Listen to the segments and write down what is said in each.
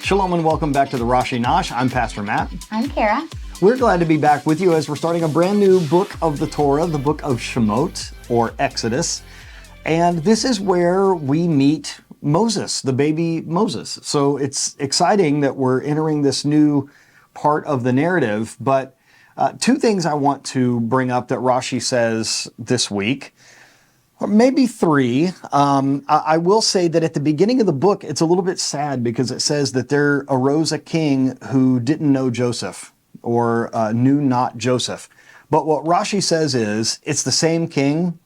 Shalom and welcome back to the Rashi Nosh. I'm Pastor Matt. I'm Kara. We're glad to be back with you as we're starting a brand new book of the Torah, the book of Shemot, or Exodus. And this is where we meet Moses, the baby Moses. So it's exciting that we're entering this new part of the narrative. But two things I want to bring up that Rashi says this week. Or maybe three. I will say that at the beginning of the book, it's a little bit sad because it says that there arose a king who didn't know Joseph or knew not Joseph. But what Rashi says is it's the same king,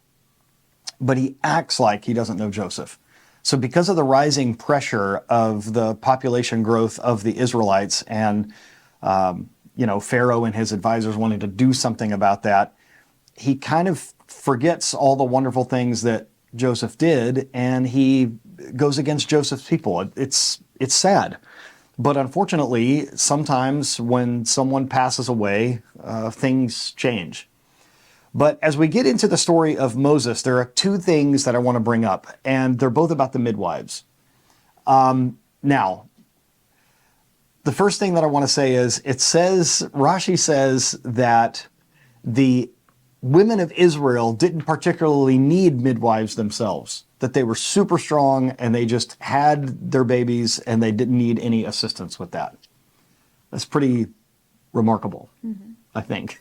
but he acts like he doesn't know Joseph. So because of the rising pressure of the population growth of the Israelites and, Pharaoh and his advisors wanting to do something about that, he kind of forgets all the wonderful things that Joseph did, and he goes against Joseph's people. It's sad. But unfortunately, sometimes when someone passes away, things change. But as we get into the story of Moses, there are two things that I want to bring up, and they're both about the midwives. Now, the first thing that I want to say is, Rashi says that the women of Israel didn't particularly need midwives themselves, that they were super strong and they just had their babies and they didn't need any assistance with that. That's pretty remarkable, I think.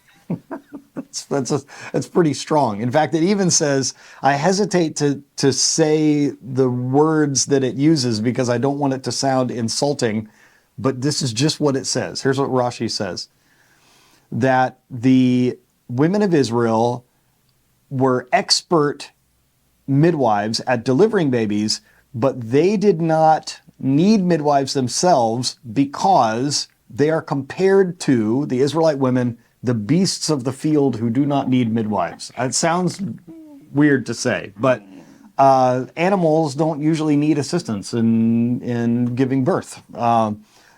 That's pretty strong. In fact, it even says, I hesitate to say the words that it uses because I don't want it to sound insulting, but this is just what it says. Here's what Rashi says, that the women of Israel were expert midwives at delivering babies, but they did not need midwives themselves because they are compared to, the Israelite women, the beasts of the field who do not need midwives. It sounds weird to say, but animals don't usually need assistance in giving birth.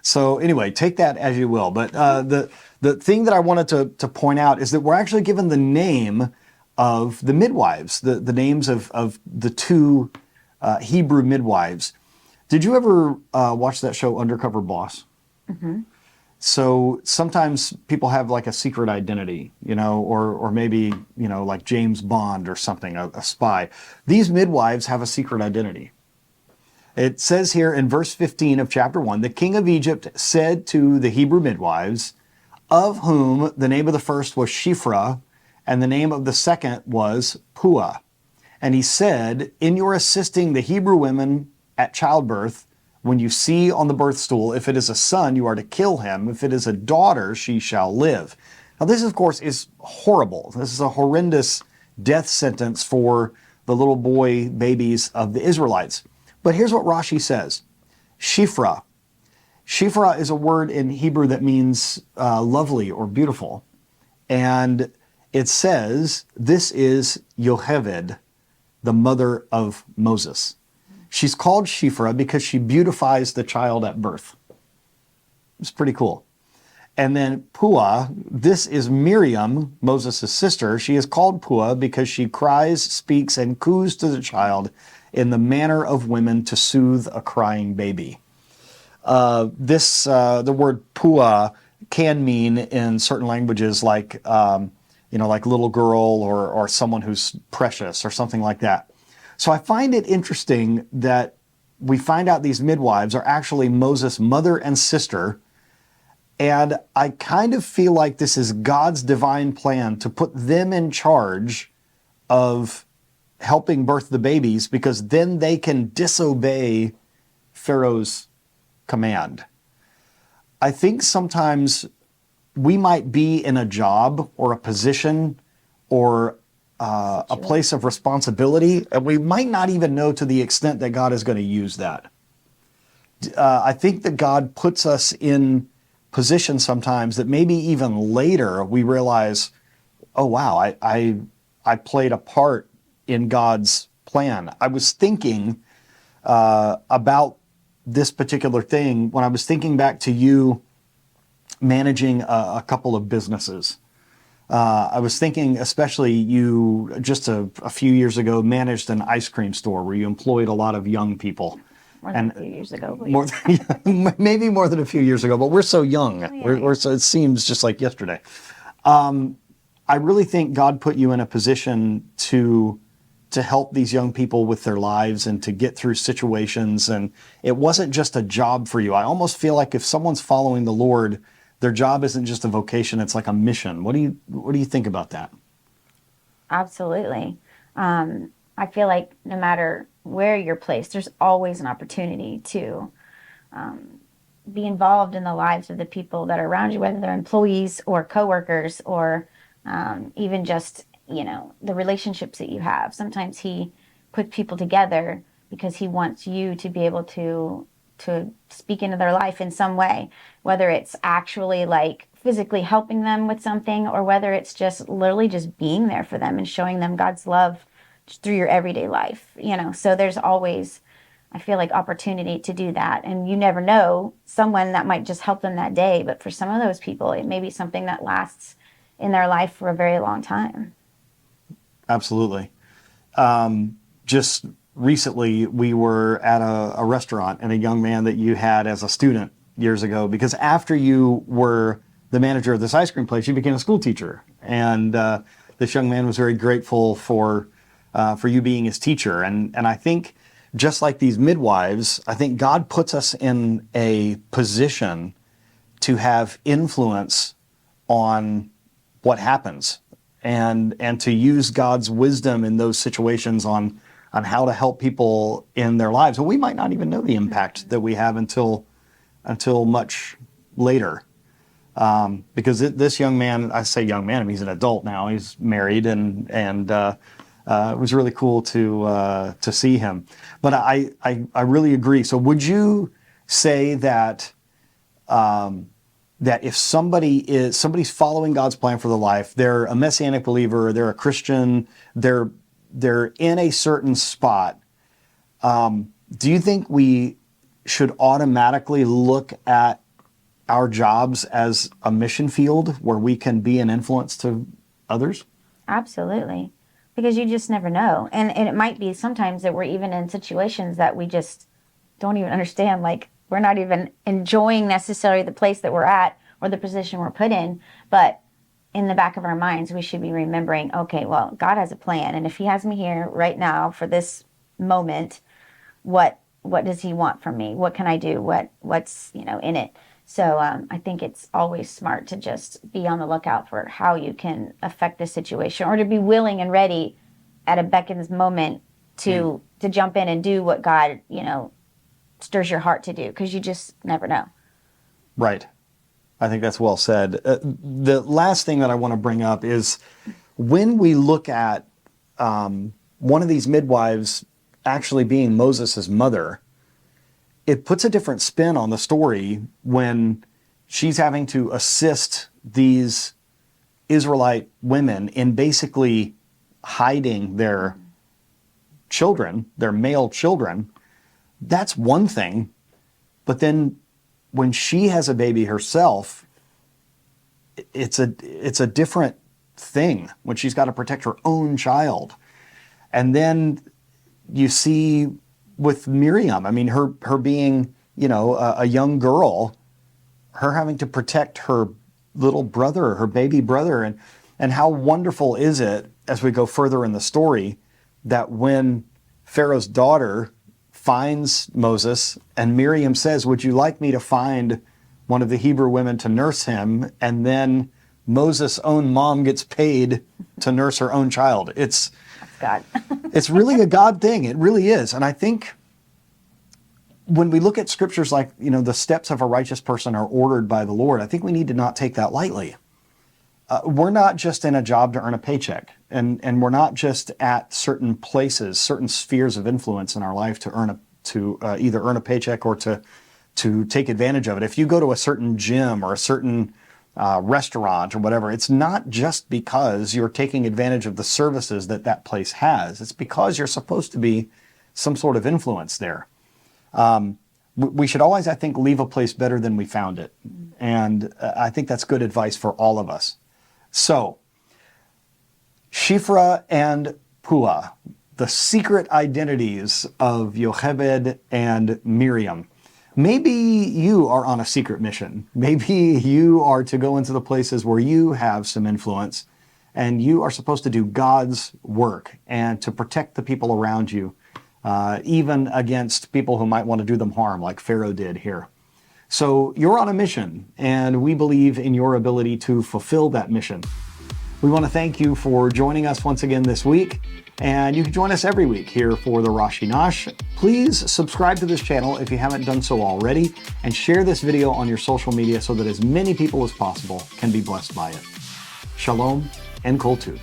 So anyway, take that as you will. But the thing that I wanted to point out is that we're actually given the name of the midwives, the names of the two Hebrew midwives. Did you ever watch that show Undercover Boss? Mm-hmm. So sometimes people have like a secret identity, or maybe, like James Bond or something, a spy. These midwives have a secret identity. It says here in verse 15 of chapter 1, the king of Egypt said to the Hebrew midwives, of whom the name of the first was Shiphrah, and the name of the second was Puah. And he said, in your assisting the Hebrew women at childbirth, when you see on the birth stool, if it is a son, you are to kill him. If it is a daughter, she shall live. Now this, of course, is horrible. This is a horrendous death sentence for the little boy babies of the Israelites. But here's what Rashi says. Shiphrah. Shiphrah is a word in Hebrew that means lovely or beautiful. And it says, this is Yocheved, the mother of Moses. She's called Shiphrah because she beautifies the child at birth. It's pretty cool. And then Puah, this is Miriam, Moses' sister. She is called Puah because she cries, speaks, and coos to the child in the manner of women to soothe a crying baby. The word Puah can mean in certain languages like, like little girl or someone who's precious or something like that. So I find it interesting that we find out these midwives are actually Moses' mother and sister. And I kind of feel like this is God's divine plan to put them in charge of helping birth the babies, because then they can disobey Pharaoh's command. I think sometimes we might be in a job or a position or a place of responsibility, and we might not even know to the extent that God is going to use that. I think that God puts us in positions sometimes that maybe even later we realize, oh wow, I played a part in God's plan. I was thinking about this particular thing when I was thinking back to you managing a couple of businesses. I was thinking, especially you just a few years ago managed an ice cream store where you employed a lot of young people. More than a few years ago. More maybe more than a few years ago, but we're so young. Yeah. So it seems just like yesterday. I really think God put you in a position to help these young people with their lives and to get through situations. And it wasn't just a job for you. I almost feel like if someone's following the Lord, their job isn't just a vocation, it's like a mission. What do you think about that? Absolutely. I feel like no matter where you're placed, there's always an opportunity to be involved in the lives of the people that are around you, whether they're employees or coworkers or even just, the relationships that you have. Sometimes he puts people together because he wants you to be able to speak into their life in some way, whether it's actually like physically helping them with something or whether it's just literally just being there for them and showing them God's love just through your everyday life. So there's always, I feel like, opportunity to do that. And you never know, someone that might just help them that day, but for some of those people, it may be something that lasts in their life for a very long time. Absolutely. Just recently, we were at a restaurant, and a young man that you had as a student years ago, because after you were the manager of this ice cream place, you became a school teacher. And this young man was very grateful for you being his teacher. And I think, just like these midwives, I think God puts us in a position to have influence on what happens and to use God's wisdom in those situations on how to help people in their lives. And we might not even know the impact that we have until much later. Because this young man, I say young man, I mean, he's an adult now, he's married, and it was really cool to see him. But I really agree. So would you say that that if somebody's following God's plan for their life, they're a messianic believer, they're a Christian, they're in a certain spot, do you think we should automatically look at our jobs as a mission field where we can be an influence to others? Absolutely. Because you just never know. And it might be sometimes that we're even in situations that we just don't even understand. Like, we're not even enjoying necessarily the place that we're at or the position we're put in. But in the back of our minds, we should be remembering, okay, well, God has a plan. And if he has me here right now for this moment, what does he want from me? What can I do? What's in it? So I think it's always smart to just be on the lookout for how you can affect the situation, or to be willing and ready at a beckon's moment to jump in and do what God, stirs your heart to do, because you just never know. Right. I think that's well said. The last thing that I want to bring up is when we look at one of these midwives actually being Moses' mother, it puts a different spin on the story when she's having to assist these Israelite women in basically hiding their children, their male children. That's one thing. But then when she has a baby herself, it's a different thing when she's got to protect her own child. And then you see with Miriam, I mean, her being, a young girl, her having to protect her little brother, her baby brother. And how wonderful is it, as we go further in the story, that when Pharaoh's daughter finds Moses and Miriam says, "Would you like me to find one of the Hebrew women to nurse him?" And then Moses' own mom gets paid to nurse her own child. It's God. It's really a God thing. It really is. And I think when we look at scriptures like, the steps of a righteous person are ordered by the Lord, I think we need to not take that lightly. We're not just in a job to earn a paycheck, and we're not just at certain places, certain spheres of influence in our life to either earn a paycheck or to take advantage of it. If you go to a certain gym or a certain restaurant or whatever, it's not just because you're taking advantage of the services that place has. It's because you're supposed to be some sort of influence there. We should always, I think, leave a place better than we found it. And I think that's good advice for all of us. So, Shifra and Puah, the secret identities of Yocheved and Miriam. Maybe you are on a secret mission. Maybe you are to go into the places where you have some influence and you are supposed to do God's work and to protect the people around you, even against people who might want to do them harm, like Pharaoh did here. So you're on a mission, and we believe in your ability to fulfill that mission. We want to thank you for joining us once again this week, and you can join us every week here for the Rashi Nosh. Please subscribe to this channel if you haven't done so already, and share this video on your social media so that as many people as possible can be blessed by it. Shalom and Kol Tuv.